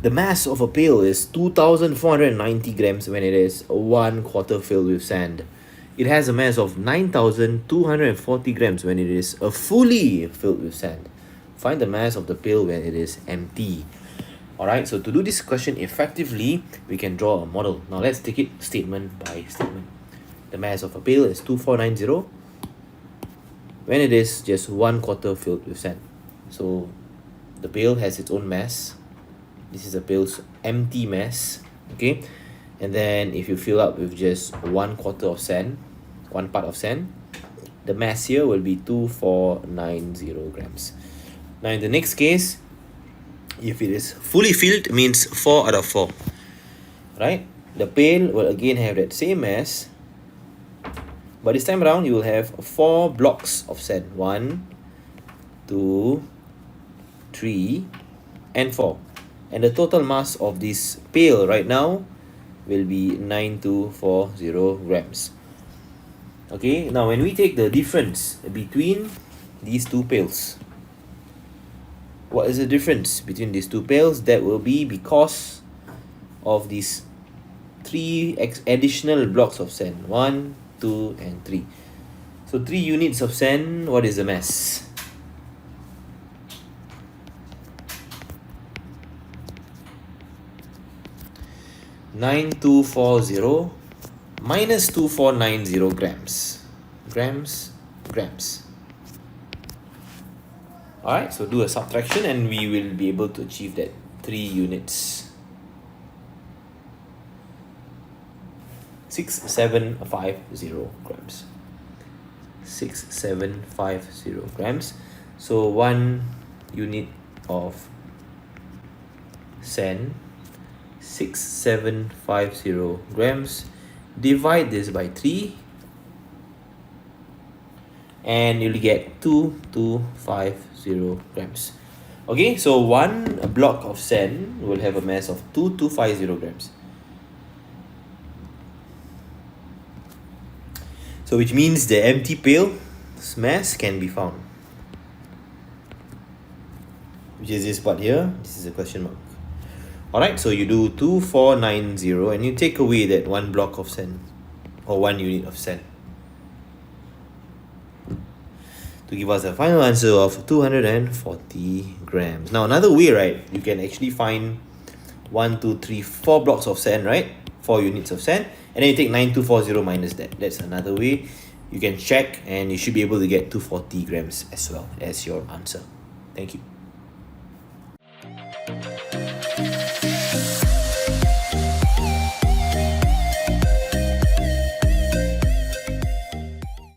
The mass of a pail is 2,490 grams when it is 1/4 filled with sand. It has a mass of 9,240 grams when it is fully filled with sand. Find the mass of the pail when it is empty. Alright, so to do this question effectively, we can draw a model. Now let's take it statement by statement. The mass of a pail is 2,490 when it is just 1/4 filled with sand. So the pail has its own mass. This is the pail's empty mass, okay? And then if you fill up with just 1/4 of sand, 1 part of sand, the mass here will be 2,490 grams. Now in the next case, if it is fully filled, means 4 out of 4, right? The pail will again have that same mass, but this time around you will have 4 blocks of sand. 1, 2, 3, and 4. And the total mass of this pail right now will be 9,240 grams. Okay, now when we take the difference between these two pails, what is the difference between these two pails? That will be because of these 3 additional blocks of sand. 1, 2, and 3. So 3 units of sand, what is the mass? (9,240) minus 2,490 grams. Grams. Alright, so do a subtraction and we will be able to achieve that 3 units. 6,750 grams. 6,750 grams. So 1 unit of sand, 6,750 grams. Divide this by 3 and you'll get 2,250 grams. Okay, so 1 block of sand will have a mass of 2,250 grams. So which means the empty pail's mass can be found, which is this part here. This is a question mark. Alright, so you do 2,490 and you take away that 1 block of sand or 1 unit of sand to give us a final answer of 240 grams. Now another way, right, you can actually find 1, 2, 3, 4 blocks of sand, right? 4 units of sand, and then you take 9,240 minus that. That's another way you can check, and you should be able to get 240 grams as well as your answer. Thank you.